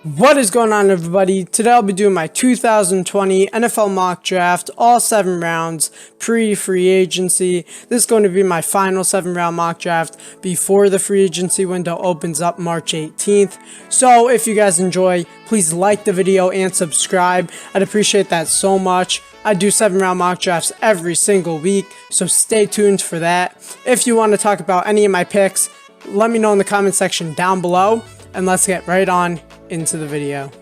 What is going on, everybody? Today I'll be doing my 2020 NFL mock draft, all 7 rounds, pre-free agency. This is going to be my final 7-round mock draft before the free agency window opens up March 18th. So if you guys enjoy, please like the video and subscribe. I'd appreciate that so much. I do 7-round mock drafts every single week, so stay tuned for that. If you want to talk about any of my picks, let me know in the comment section down below, and let's get right on into the video.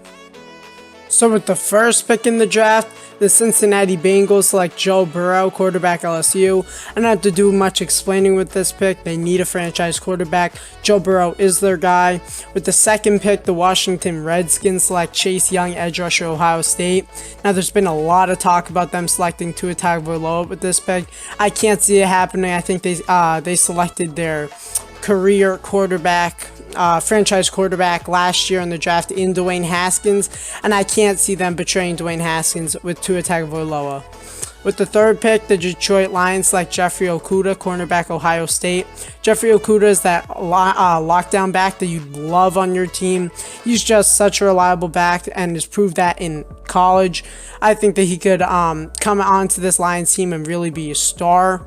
So with the first pick in the draft, the Cincinnati Bengals select Joe Burrow, quarterback LSU. I don't have to do much explaining with this pick. They need a franchise quarterback. Joe Burrow is their guy. With the second pick, the Washington Redskins select Chase Young, edge rusher, Ohio State. Now there's been a lot of talk about them selecting Tua Tagovailoa with this pick. I can't see it happening. I think they selected their career quarterback, franchise quarterback last year in the draft in Dwayne Haskins, and I can't see them betraying Dwayne Haskins with Tua Tagovailoa. With the third pick, the Detroit Lions select Jeffrey Okudah, cornerback, Ohio State. Jeffrey Okudah is that lockdown back that you'd love on your team. He's just such a reliable back and has proved that in college. I think that he could come onto this Lions team and really be a star.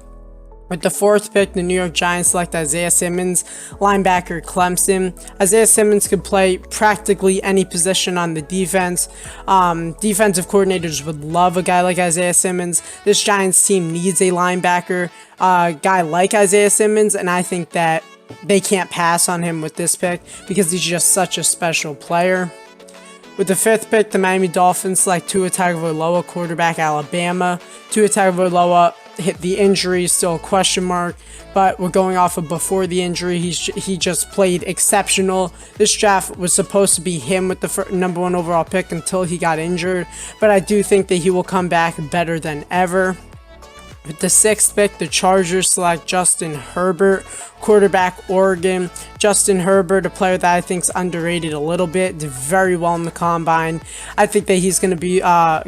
With the fourth pick, the New York Giants select Isaiah Simmons, linebacker, Clemson. Isaiah Simmons could play practically any position on the defense. Defensive coordinators would love a guy like Isaiah Simmons. This Giants team needs a linebacker, guy like Isaiah Simmons, and I think that they can't pass on him with this pick because he's just such a special player. With the fifth pick, the Miami Dolphins select Tua Tagovailoa, quarterback, Alabama. Tua Tagovailoa hit the injury, still a question mark, but we're going off of before the injury. He just played exceptional. This draft was supposed to be him with the #1 overall pick until he got injured, but I do think that he will come back better than ever. With the sixth pick, the Chargers select Justin Herbert, quarterback, Oregon. Justin Herbert, a player that I think is underrated a little bit, did very well in the combine. I think that he's going to be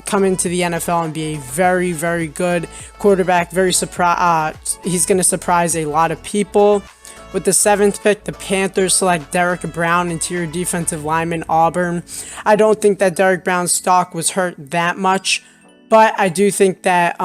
come into the NFL and be a very, very good quarterback. He's going to surprise a lot of people. With the seventh pick, the Panthers select Derrick Brown, interior defensive lineman, Auburn. I don't think that Derrick Brown's stock was hurt that much, but I do think that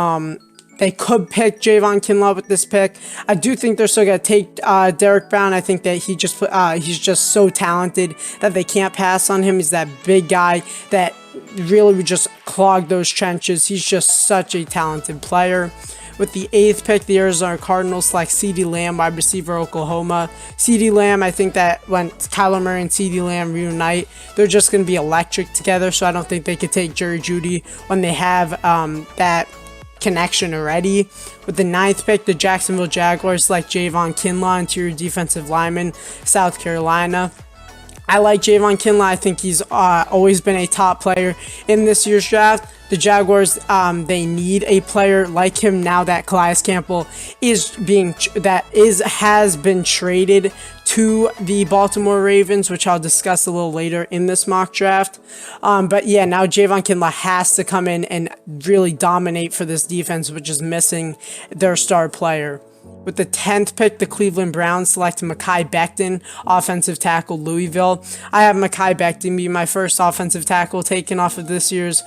they could pick Javon Kinlaw with this pick. I do think they're still going to take Derrick Brown. I think that he's just so talented that they can't pass on him. He's that big guy that really would just clog those trenches. He's just such a talented player. With the eighth pick, the Arizona Cardinals select CeeDee Lamb, wide receiver, Oklahoma. CeeDee Lamb, I think that when Kyler Murray and CeeDee Lamb reunite, they're just going to be electric together, so I don't think they could take Jerry Jeudy when they have that connection already. With the ninth pick, the Jacksonville Jaguars select Javon Kinlaw, interior defensive lineman, South Carolina. I like Javon Kinlaw. I think he's always been a top player in this year's draft. The Jaguars, they need a player like him now that Calais Campbell has been traded to the Baltimore Ravens, which I'll discuss a little later in this mock draft. But yeah, now Javon Kinlaw has to come in and really dominate for this defense, which is missing their star player. With the 10th pick, the Cleveland Browns select Mekhi Becton, offensive tackle, Louisville. I have Mekhi Becton be my first offensive tackle taken off of this year's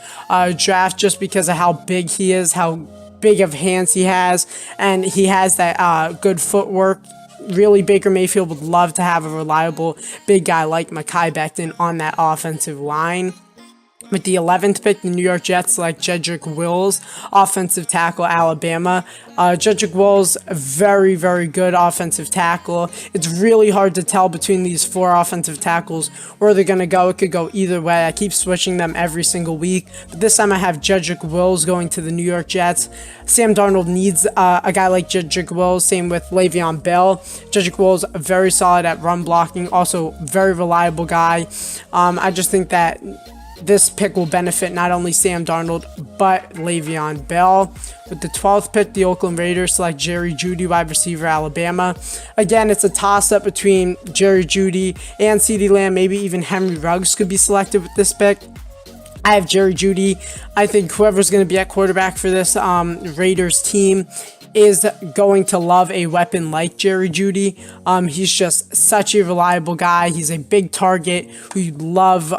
draft just because of how big he is, how big of hands he has, and he has that good footwork. Really, Baker Mayfield would love to have a reliable big guy like Mekhi Becton on that offensive line. With the 11th pick, the New York Jets select Jedrick Wills, offensive tackle, Alabama. Jedrick Wills, a very, very good offensive tackle. It's really hard to tell between these 4 offensive tackles where they're going to go. It could go either way. I keep switching them every single week. But this time I have Jedrick Wills going to the New York Jets. Sam Darnold needs a guy like Jedrick Wills. Same with Le'Veon Bell. Jedrick Wills, very solid at run blocking. Also, very reliable guy. I just think that this pick will benefit not only Sam Darnold, but Le'Veon Bell. With the 12th pick, the Oakland Raiders select Jerry Jeudy, wide receiver, Alabama. Again, it's a toss-up between Jerry Jeudy and CeeDee Lamb. Maybe even Henry Ruggs could be selected with this pick. I have Jerry Jeudy. I think whoever's going to be at quarterback for this Raiders team, is going to love a weapon like Jerry Jeudy. He's just such a reliable guy. He's a big target who you love.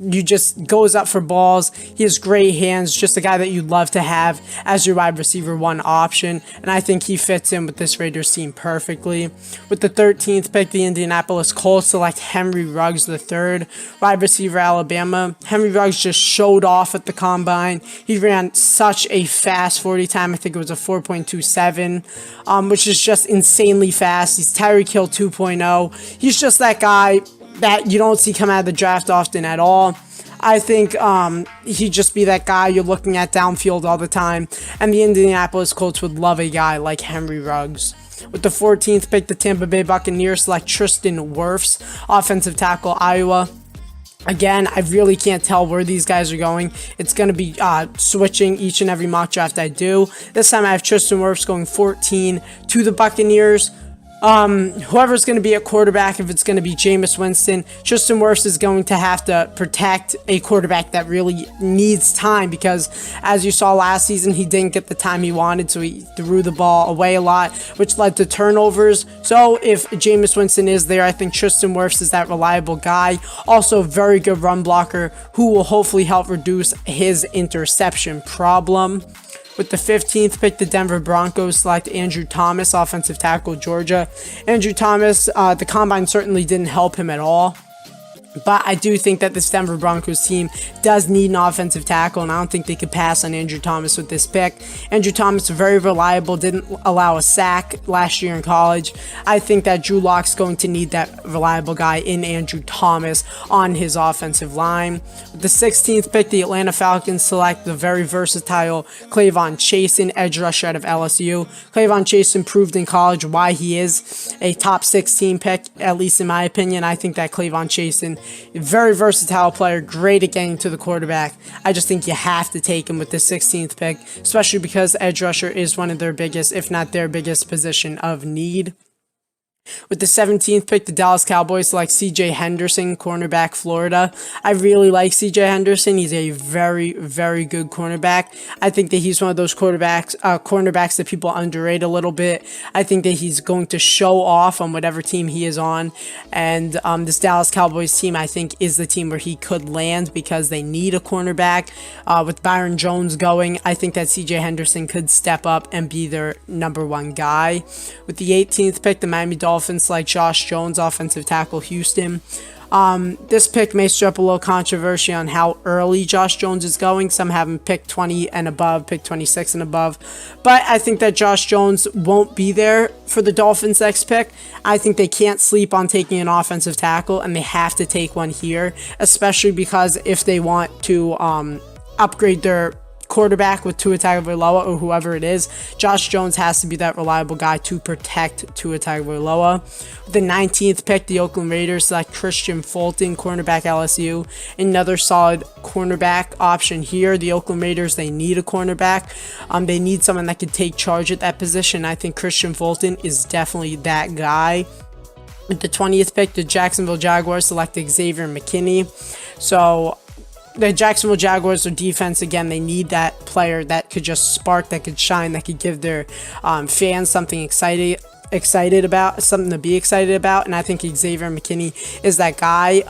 You just goes up for balls. He has great hands. Just a guy that you'd love to have as your wide receiver 1 option. And I think he fits in with this Raiders team perfectly. With the 13th pick, the Indianapolis Colts select Henry Ruggs III, wide receiver Alabama. Henry Ruggs just showed off at the combine. He ran such a fast 40 time. I think it was a 4.27, which is just insanely fast. He's Tyreek Hill 2.0. He's just that guy that you don't see come out of the draft often at all. I think he'd just be that guy you're looking at downfield all the time, and the Indianapolis Colts would love a guy like Henry Ruggs. With the 14th pick, the Tampa Bay Buccaneers select Tristan Wirfs, offensive tackle, Iowa. Again, I really can't tell where these guys are going. It's going to be switching each and every mock draft I do. This time I have Tristan Wirfs going 14 to the Buccaneers. Whoever's going to be at quarterback, if it's going to be Jameis Winston, Tristan Wirfs is going to have to protect a quarterback that really needs time, because as you saw last season, he didn't get the time he wanted, so he threw the ball away a lot, which led to turnovers. So if Jameis Winston is there, I think Tristan Wirfs is that reliable guy. Also, very good run blocker who will hopefully help reduce his interception problem. With the 15th pick, the Denver Broncos select Andrew Thomas, offensive tackle, Georgia. Andrew Thomas, the combine certainly didn't help him at all. But I do think that this Denver Broncos team does need an offensive tackle, and I don't think they could pass on Andrew Thomas with this pick. Andrew Thomas, very reliable, didn't allow a sack last year in college. I think that Drew Lock's going to need that reliable guy in Andrew Thomas on his offensive line. With the 16th pick, the Atlanta Falcons select the very versatile K'Lavon Chaisson, edge rusher out of LSU. K'Lavon Chaisson proved in college why he is a top 16 pick, at least in my opinion. I think that K'Lavon Chaisson, very versatile player, great at getting to the quarterback. I just think you have to take him with the 16th pick, especially because edge rusher is one of their biggest, if not their biggest, position of need. With the 17th pick, the Dallas Cowboys select C.J. Henderson, cornerback, Florida. I really like C.J. Henderson. He's a very, very good cornerback. I think that he's one of those cornerbacks that people underrate a little bit. I think that he's going to show off on whatever team he is on. And this Dallas Cowboys team, I think, is the team where he could land because they need a cornerback. With Byron Jones going, I think that C.J. Henderson could step up and be their number 1 guy. With the 18th pick, the Miami Dolphins like Josh Jones, offensive tackle, Houston. This pick may stir up a little controversy on how early Josh Jones is going. Some have him pick 20 and above, pick 26 and above. But I think that Josh Jones won't be there for the Dolphins' next pick. I think they can't sleep on taking an offensive tackle, and they have to take one here, especially because if they want to upgrade their quarterback with Tua Tagovailoa or whoever it is, Josh Jones has to be that reliable guy to protect Tua Tagovailoa. The 19th pick, the Oakland Raiders select Christian Fulton, cornerback, LSU. Another solid cornerback option here. The Oakland Raiders, they need a cornerback. They need someone that could take charge at that position. I think Christian Fulton is definitely that guy. With the 20th pick, the Jacksonville Jaguars select Xavier McKinney. So the Jacksonville Jaguars, their defense, again, they need that player that could just spark, that could shine, that could give their fans something excited about, something to be excited about. And I think Xavier McKinney is that guy.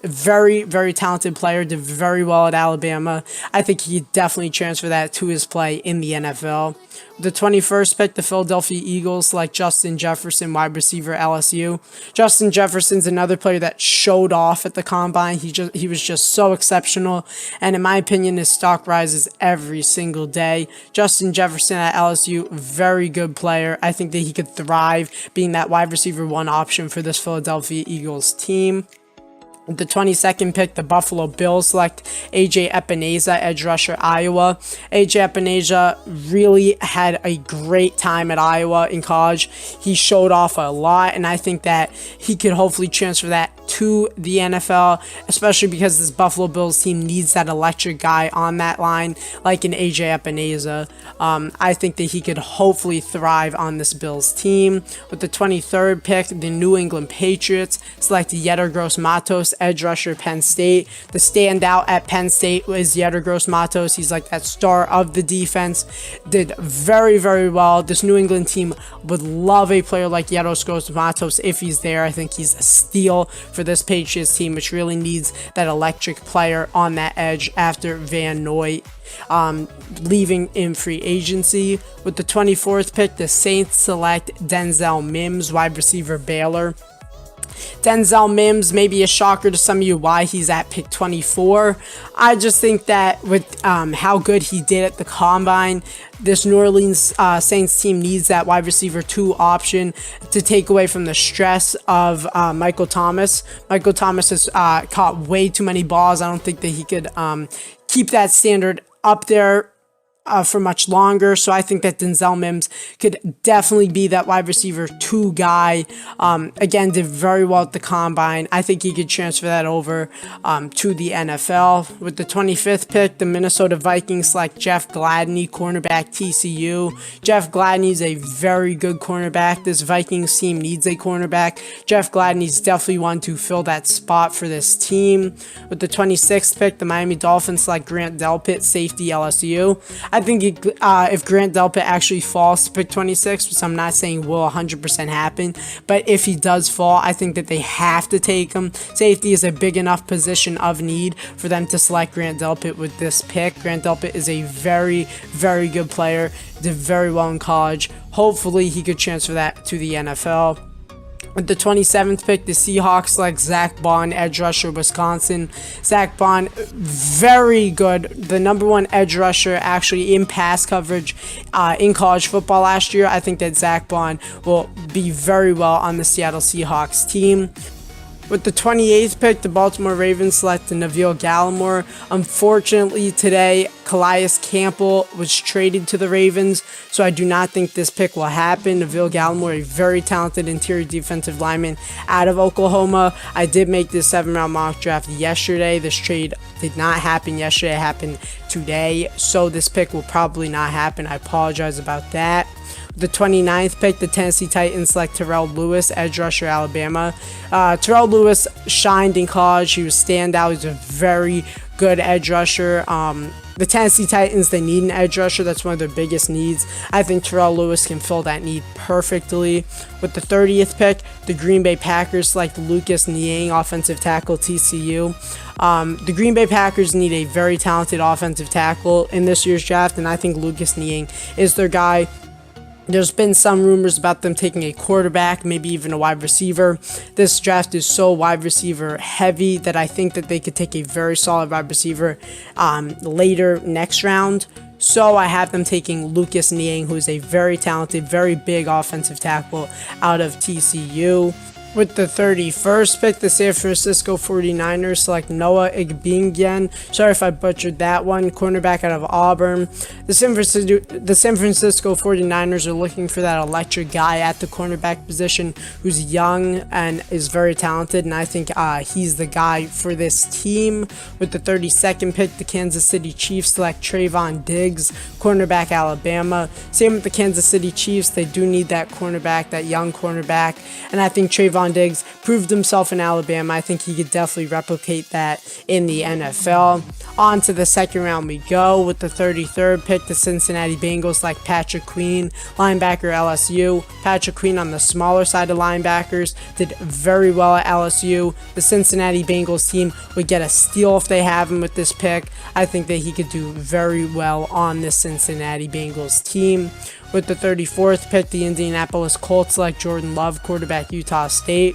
Very, very talented player, did very well at Alabama. I think he definitely transfer that to his play in the NFL. The 21st pick, the Philadelphia Eagles select Justin Jefferson, wide receiver, LSU. Justin Jefferson's another player that showed off at the combine. He was just so exceptional, and in my opinion, his stock rises every single day. Justin Jefferson at LSU, very good player. I think that he could thrive being that wide receiver 1 option for this Philadelphia Eagles team. The 22nd pick, the Buffalo Bills select A.J. Epineza, edge rusher, Iowa. A.J. Epineza really had a great time at Iowa in college. He showed off a lot, and I think that he could hopefully transfer that to the NFL, especially because this Buffalo Bills team needs that electric guy on that line, like an A.J. Epineza. I think that he could hopefully thrive on this Bills team. With the 23rd pick, the New England Patriots select Yetur Gross-Matos, edge rusher, Penn State. The standout at Penn State was Yetur Gross-Matos. He's like that star of the defense. Did very, very well. This New England team would love a player like Yetur Gross-Matos if he's there. I think he's a steal for this Patriots team, which really needs that electric player on that edge after Van Noy leaving in free agency. With the 24th pick, the Saints select Denzel Mims, wide receiver, Baylor. Denzel Mims may be a shocker to some of you why he's at pick 24. I just think that with how good he did at the combine, this New Orleans Saints team needs that wide receiver 2 option to take away from the stress of Michael Thomas. Michael Thomas has caught way too many balls. I don't think that he could keep that standard up there for much longer. So I think that Denzel Mims could definitely be that wide receiver 2 guy. Again, did very well at the combine. I think he could transfer that over to the NFL. With the 25th pick, the Minnesota Vikings select Jeff Gladney, cornerback, TCU. Jeff Gladney is a very good cornerback. This Vikings team needs a cornerback. Jeff Gladney is definitely one to fill that spot for this team. With the 26th pick, the Miami Dolphins select Grant Delpit, safety, LSU. I think if Grant Delpit actually falls to pick 26, which I'm not saying will 100% happen, but if he does fall, I think that they have to take him. Safety is a big enough position of need for them to select Grant Delpit with this pick. Grant Delpit is a very, very good player, did very well in college. Hopefully, he could transfer that to the NFL. With the 27th pick, the Seahawks select Zach Bond, edge rusher, Wisconsin. Zach Bond, very good. The number 1 edge rusher actually in pass coverage in college football last year. I think that Zach Bond will be very well on the Seattle Seahawks team. With the 28th pick, the Baltimore Ravens select Neville Gallimore. Unfortunately, today, Calais Campbell was traded to the Ravens, so I do not think this pick will happen. Neville Gallimore, a very talented interior defensive lineman out of Oklahoma. I did make this 7-round mock draft yesterday. This trade did not happen yesterday. It happened today, so this pick will probably not happen. I apologize about that. The 29th pick, the Tennessee Titans select Terrell Lewis, edge rusher, Alabama. Terrell Lewis shined in college. He was standout. He's a very good edge rusher. The Tennessee Titans, they need an edge rusher. That's one of their biggest needs. I think Terrell Lewis can fill that need perfectly. With the 30th pick, the Green Bay Packers select Lucas Niang, offensive tackle, TCU. The Green Bay Packers need a very talented offensive tackle in this year's draft, and I think Lucas Niang is their guy. There's been some rumors about them taking a quarterback, maybe even a wide receiver. This draft is so wide receiver heavy that I think that they could take a very solid wide receiver later next round. So I have them taking Lucas Niang, who is a very talented, very big offensive tackle out of TCU. With the 31st pick, the San Francisco 49ers select Noah Igbingben. Sorry if I butchered that one. Cornerback out of Auburn. The San Francisco 49ers are looking for that electric guy at the cornerback position who's young and is very talented, and I think he's the guy for this team. With the 32nd pick, the Kansas City Chiefs select Trayvon Diggs, cornerback, Alabama. Same with the Kansas City Chiefs. They do need that cornerback, that young cornerback, and I think Trayvon Diggs proved himself in Alabama. I think he could definitely replicate that in the NFL. On to the second round we go. With the 33rd pick, the Cincinnati Bengals like Patrick Queen, linebacker, LSU. Patrick Queen on the smaller side of linebackers did very well at LSU. The Cincinnati Bengals team would get a steal if they have him with this pick. I think that he could do very well on the Cincinnati Bengals team. With the 34th pick, the Indianapolis Colts select Jordan Love, quarterback, Utah State.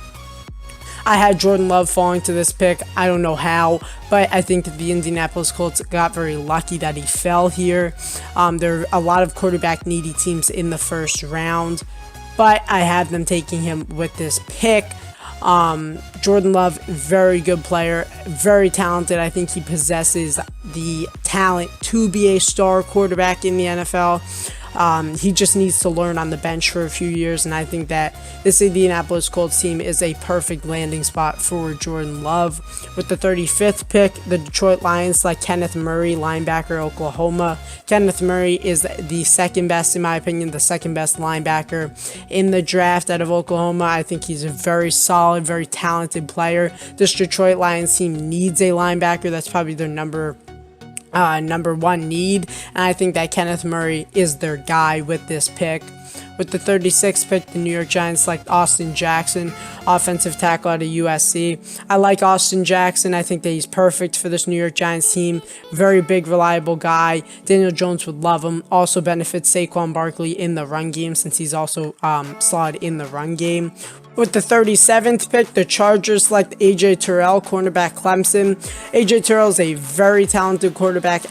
I had Jordan Love falling to this pick. I don't know how, but I think that the Indianapolis Colts got very lucky that he fell here. There are a lot of quarterback needy teams in the first round, but I have them taking him with this pick. Jordan Love, very good player, very talented. I think he possesses the talent to be a star quarterback in the NFL. He just needs to learn on the bench for a few years, and I think that this Indianapolis Colts team is a perfect landing spot for Jordan Love. With the 35th pick, the Detroit Lions select Kenneth Murray, linebacker, Oklahoma. Kenneth Murray is the second best, in my opinion, the second best linebacker in the draft out of Oklahoma. I think he's a very solid, very talented player. This Detroit Lions team needs a linebacker. That's probably their number one need, and I think that Kenneth Murray is their guy with this pick. With the 36th pick, the New York Giants select Austin Jackson, offensive tackle out of USC. I like Austin Jackson. I think that he's perfect for this New York Giants team. Very big, reliable guy. Daniel Jones would love him. Also benefits Saquon Barkley in the run game, since he's also slotted in the run game. With the 37th pick, the Chargers select A.J. Terrell, cornerback, Clemson. A.J. Terrell is a very talented cornerback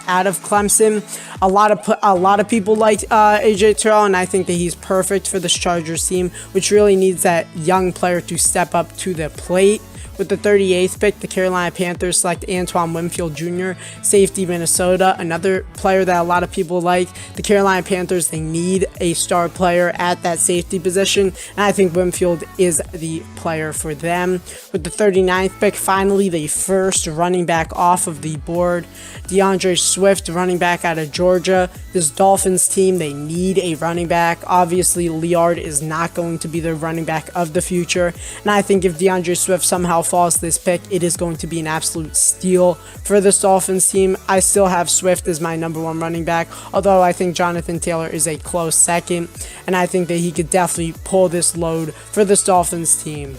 out of Clemson. A lot of people like A.J. Terrell, and I think that he's perfect for this Chargers team, which really needs that young player to step up to the plate. With the 38th pick, the Carolina Panthers select Antoine Winfield Jr., safety, Minnesota. Another player that a lot of people like. The Carolina Panthers, they need a star player at that safety position, and I think Winfield is the player for them. With the 39th pick, finally the first running back off of the board, DeAndre Swift, running back out of Georgia. This Dolphins team, they need a running back. Obviously, Liard is not going to be the running back of the future, and I think if DeAndre Swift somehow falls to this pick, it is going to be an absolute steal for this Dolphins team. I still have Swift as my number one running back, although I think Jonathan Taylor is a close second, and I think that he could definitely pull this load for this Dolphins team.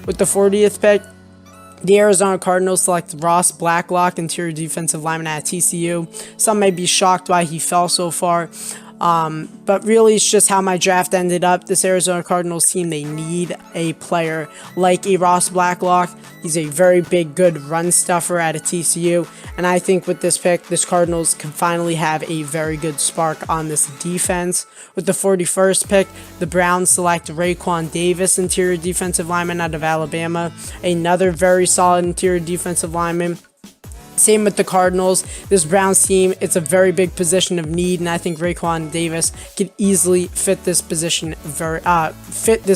With the 40th pick, the Arizona Cardinals select Ross Blacklock, interior defensive lineman at TCU. Some may be shocked why he fell so far. But really, it's just how my draft ended up. This Arizona Cardinals team, they need a player like a Ross Blacklock. He's a very big, good run stuffer at a TCU. And I think with this pick, this Cardinals can finally have a very good spark on this defense. With the 41st pick, the Browns select Raekwon Davis, interior defensive lineman out of Alabama. Another very solid interior defensive lineman. Same with the Cardinals. This Browns team, it's a very big position of need, and I think Raekwon Davis could easily fit this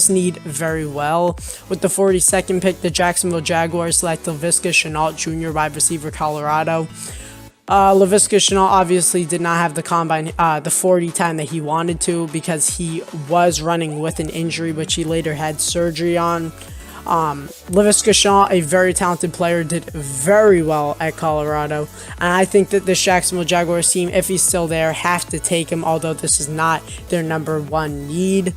need very well. With the 42nd pick, the Jacksonville Jaguars select Laviska Shenault Jr., wide receiver, Colorado. Laviska Shenault obviously did not have the combine, the 40 time that he wanted to, because he was running with an injury, which he later had surgery on. Laviska Shenault, a very talented player, did very well at Colorado, and I think that this Jacksonville Jaguars team, if he's still there, have to take him, although this is not their number one need.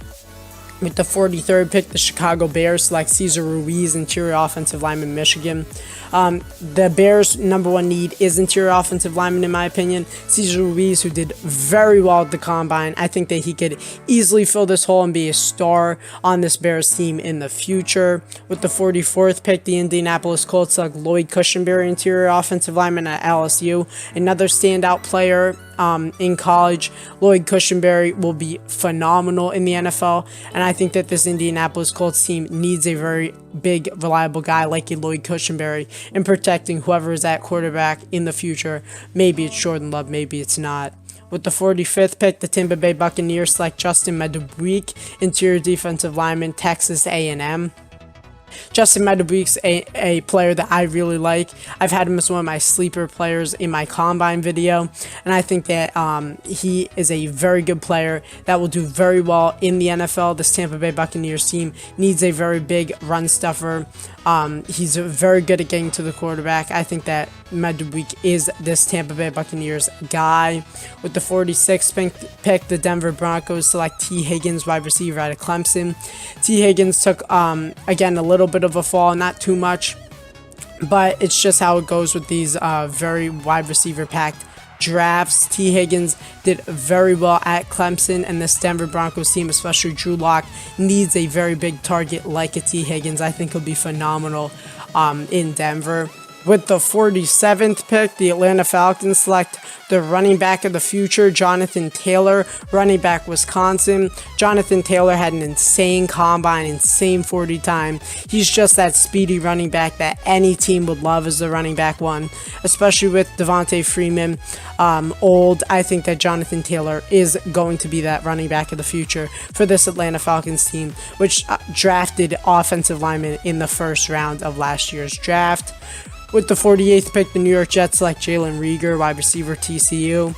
With the 43rd pick, the Chicago Bears select Cesar Ruiz, interior offensive lineman, Michigan. The Bears' number one need is interior offensive lineman, in my opinion. Cesar Ruiz, who did very well at the combine, I think that he could easily fill this hole and be a star on this Bears team in the future. With the 44th pick, the Indianapolis Colts select Lloyd Cushenberry, interior offensive lineman at LSU. Another standout player in college. Lloyd Cushenberry will be phenomenal in the NFL, and I think that this Indianapolis Colts team needs a very big, reliable guy like a Lloyd Cushenberry in protecting whoever is at quarterback in the future. Maybe it's Jordan Love, maybe it's not. With the 45th pick, the Tampa Bay Buccaneers select Justin Madubuike, interior defensive lineman, Texas A&M. Justin Madubuike's a player that I really like. I've had him as one of my sleeper players in my combine video, and I think that he is a very good player that will do very well in the NFL. This Tampa Bay Buccaneers team needs a very big run stuffer. He's very good at getting to the quarterback. I think that Madubuike is this Tampa Bay Buccaneers guy. With the 46th pick, the Denver Broncos select T. Higgins, wide receiver out of Clemson. T. Higgins took, again, a little bit of a fall, not too much, but it's just how it goes with these very wide receiver packed drafts. T. Higgins did very well at Clemson, and this Denver Broncos team, especially Drew Lock, needs a very big target like a T. Higgins. I think he'll be phenomenal in Denver. With the 47th pick, the Atlanta Falcons select the running back of the future, Jonathan Taylor, running back Wisconsin. Jonathan Taylor had an insane combine, insane 40 time. He's just that speedy running back that any team would love as the running back one, especially with Devontae Freeman old. I think that Jonathan Taylor is going to be that running back of the future for this Atlanta Falcons team, which drafted offensive linemen in the first round of last year's draft. With the 48th pick, the New York Jets select Jalen Reagor, wide receiver, TCU.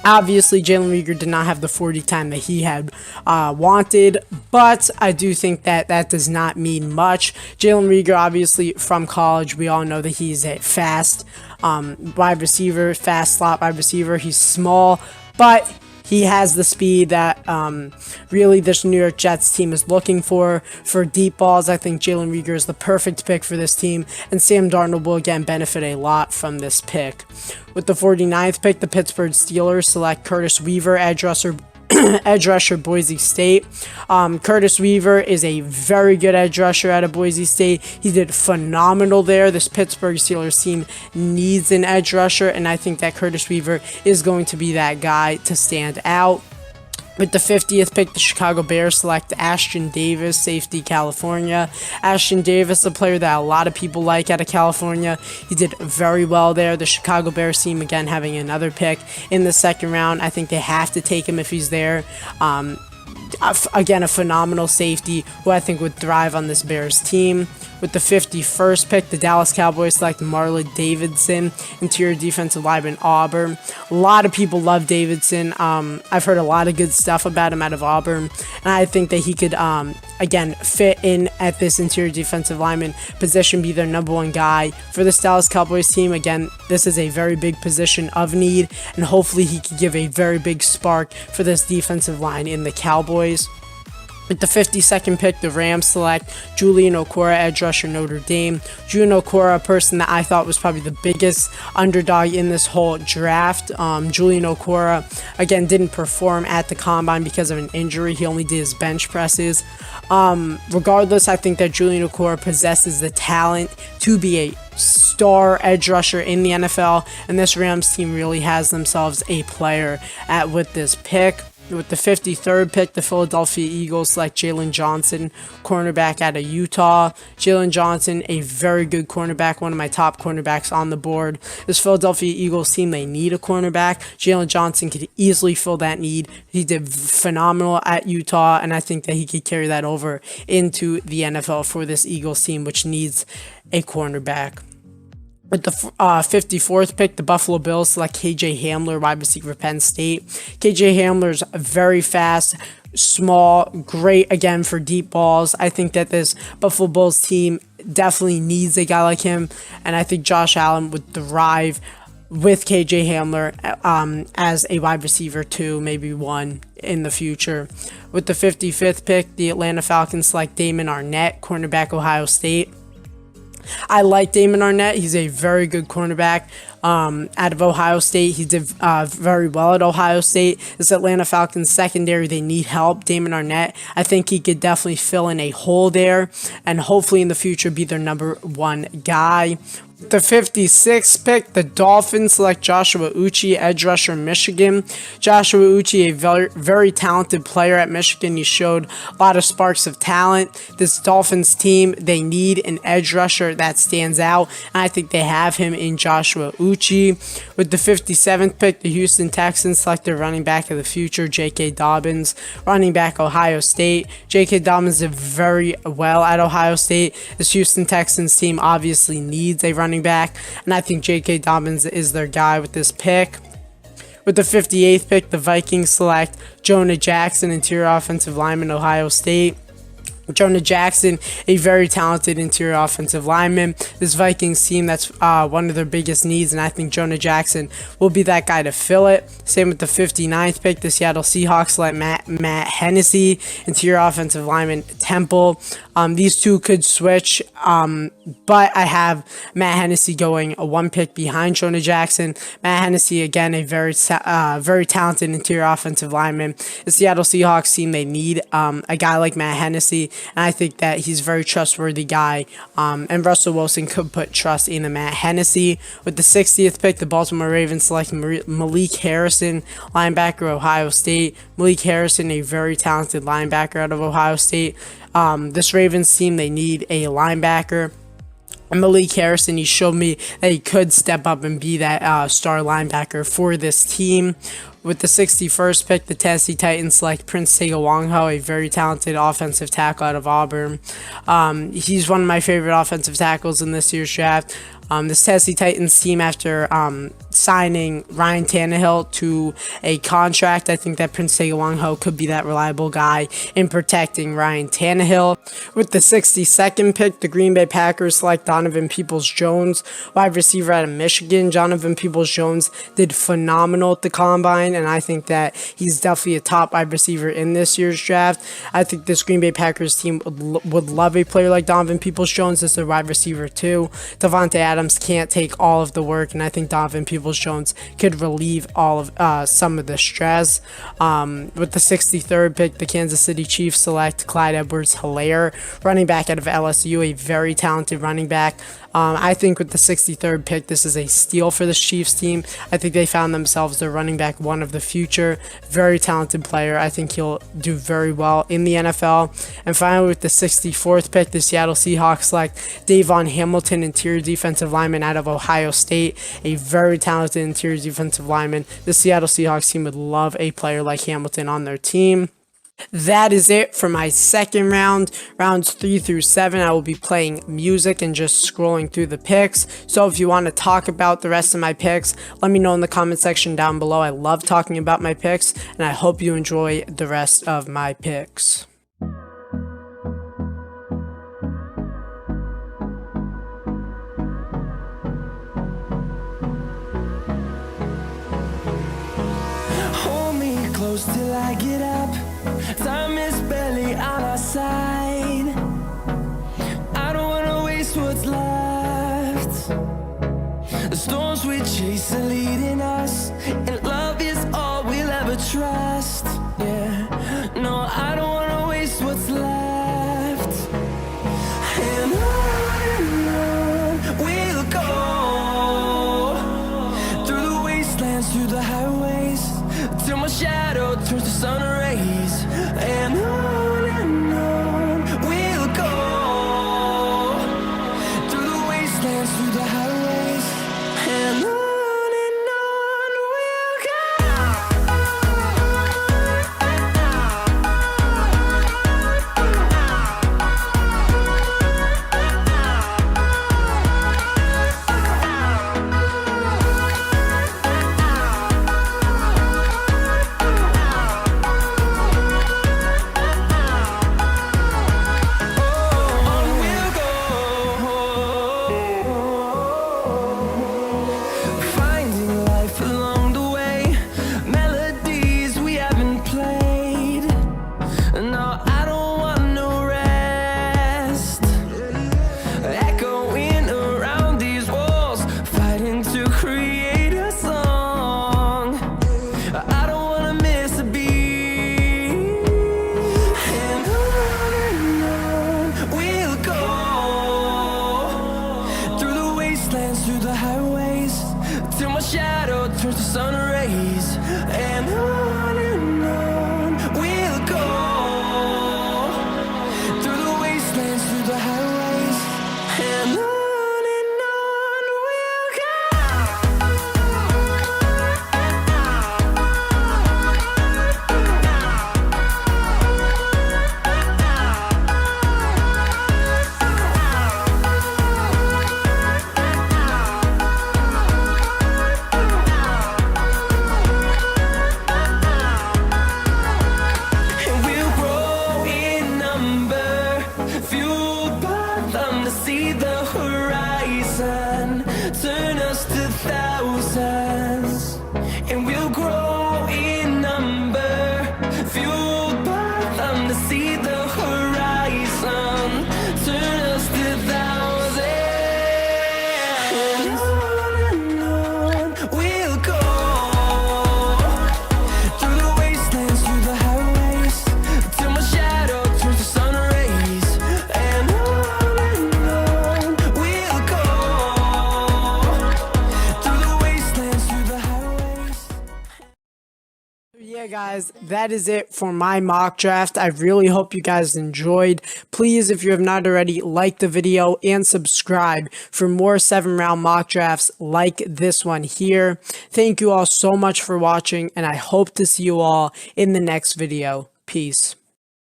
Obviously, Jalen Reagor did not have the 40 time that he had wanted, but I do think that that does not mean much. Jalen Reagor, obviously, from college, we all know that he's a fast wide receiver, fast slot wide receiver. He's small, but he has the speed that really this New York Jets team is looking for deep balls. I think Jalen Reagor is the perfect pick for this team, and Sam Darnold will again benefit a lot from this pick. With the 49th pick, the Pittsburgh Steelers select Curtis Weaver, edge rusher, Boise State. Curtis Weaver is a very good edge rusher out of Boise State. He did phenomenal there. This Pittsburgh Steelers team needs an edge rusher, and I think that Curtis Weaver is going to be that guy to stand out. With the 50th pick, the Chicago Bears select Ashton Davis, safety, California. Ashton Davis, a player that a lot of people like out of California. He did very well there. The Chicago Bears team, again, having another pick in the second round. I think they have to take him if he's there. Again, a phenomenal safety who I think would thrive on this Bears team. With the 51st pick, the Dallas Cowboys select Marlon Davidson, interior defensive lineman, Auburn. A lot of people love Davidson. I've heard a lot of good stuff about him out of Auburn, and I think that he could, again, fit in at this interior defensive lineman position, be their number one guy for this Dallas Cowboys team. Again, this is a very big position of need, and hopefully he could give a very big spark for this defensive line in the Cowboys. With the 52nd pick, the Rams select Julian Okwara, edge rusher, Notre Dame. Julian Okwara, a person that I thought was probably the biggest underdog in this whole draft. Julian Okwara, again, didn't perform at the combine because of an injury. He only did his bench presses. Regardless, I think that Julian Okwara possesses the talent to be a star edge rusher in the NFL, and this Rams team really has themselves a player with this pick. With the 53rd pick, the Philadelphia Eagles select Jalen Johnson, cornerback out of Utah. Jalen Johnson, a very good cornerback, one of my top cornerbacks on the board. This Philadelphia Eagles team, they need a cornerback. Jalen Johnson could easily fill that need. He did phenomenal at Utah, and I think that he could carry that over into the NFL for this Eagles team, which needs a cornerback. With the 54th pick, the Buffalo Bills select KJ Hamler, wide receiver, Penn State. KJ Hamler's very fast, small, great again for deep balls. I think that this Buffalo Bills team definitely needs a guy like him, and I think Josh Allen would thrive with KJ Hamler as a wide receiver 2, maybe 1 in the future. With the 55th pick, the Atlanta Falcons select Damon Arnette, cornerback, Ohio State. I like Damon Arnette. He's a very good cornerback out of Ohio State. He did very well at Ohio State. This Atlanta Falcons secondary, they need help. Damon Arnette, I think he could definitely fill in a hole there and hopefully in the future be their number one guy. The 56th pick, the Dolphins select Joshua Uche, edge rusher, Michigan. Joshua Uche, a very, very talented player at Michigan. He showed a lot of sparks of talent. This Dolphins team, they need an edge rusher that stands out, and I think they have him in Joshua Uche. With the 57th pick, the Houston Texans select their running back of the future, J.K. Dobbins, running back, Ohio State. J.K. Dobbins did very well at Ohio State. This Houston Texans team obviously needs a running back, and I think J.K. Dobbins is their guy with this pick. With the 58th pick, the Vikings select Jonah Jackson, interior offensive lineman, Ohio State. Jonah Jackson, a very talented interior offensive lineman. This Vikings team, that's one of their biggest needs, and I think Jonah Jackson will be that guy to fill it. Same with the 59th pick, the Seattle Seahawks select Matt Hennessy, interior offensive lineman, Temple. These two could switch, but I have Matt Hennessy going one pick behind Jonah Jackson. Matt Hennessy, again, a very talented interior offensive lineman. The Seattle Seahawks team, they need a guy like Matt Hennessy. and I think that he's a very trustworthy guy. And Russell Wilson could put trust in Matt Hennessy. With the 60th pick, the Baltimore Ravens select Malik Harrison, linebacker, Ohio State. Malik Harrison, a very talented linebacker out of Ohio State. This Ravens team, they need a linebacker. And Malik Harrison, he showed me that he could step up and be that star linebacker for this team. With the 61st pick, the Tennessee Titans select Prince Tega Wangho, a very talented offensive tackle out of Auburn. He's one of my favorite offensive tackles in this year's draft. This Tennessee Titans team, after signing Ryan Tannehill to a contract, I think that Prince Tega Wangho could be that reliable guy in protecting Ryan Tannehill. With the 62nd pick, the Green Bay Packers select Donovan Peoples-Jones, wide receiver out of Michigan. Donovan Peoples-Jones did phenomenal at the Combine, and I think that he's definitely a top wide receiver in this year's draft. I think this Green Bay Packers team would love a player like Donovan Peoples-Jones as their wide receiver too. Davante Adams can't take all of the work, and I think Donovan Peoples-Jones could relieve all of some of the stress. With the 63rd pick, the Kansas City Chiefs select Clyde Edwards-Helaire, running back out of LSU, a very talented running back. I think with the 63rd pick, this is a steal for the Chiefs team. I think they found themselves their running back one of the future. Very talented player. I think he'll do very well in the NFL. And finally, with the 64th pick, the Seattle Seahawks select Davon Hamilton, interior defensive lineman out of Ohio State. A very talented interior defensive lineman. The Seattle Seahawks team would love a player like Hamilton on their team. That is it for my second round. Rounds 3 through 7, I will be playing music and just scrolling through the picks. So if you want to talk about the rest of my picks, let me know in the comment section down below. I love talking about my picks, and I hope you enjoy the rest of my picks. Hold me close till I get up. Time is barely on our side. I don't wanna waste what's left. The storms we chase are leading us, and love is all we'll ever trust. Yeah, no, I don't wanna waste what's left. And on we'll go, through the wastelands, through the highways, till my shadow turns to sun rays. And on we'll go, through the wastelands, through the highways, and on we'll go. Through the highways, till my shadow turns to sun rays. And on we'll go, through the wastelands, through the highways, and on we'll go. Alright guys, that is it for my mock draft. I really hope you guys enjoyed. Please, if you have not already, like the video and subscribe for more 7-round mock drafts like this one here. Thank you all so much for watching, and I hope to see you all in the next video. Peace.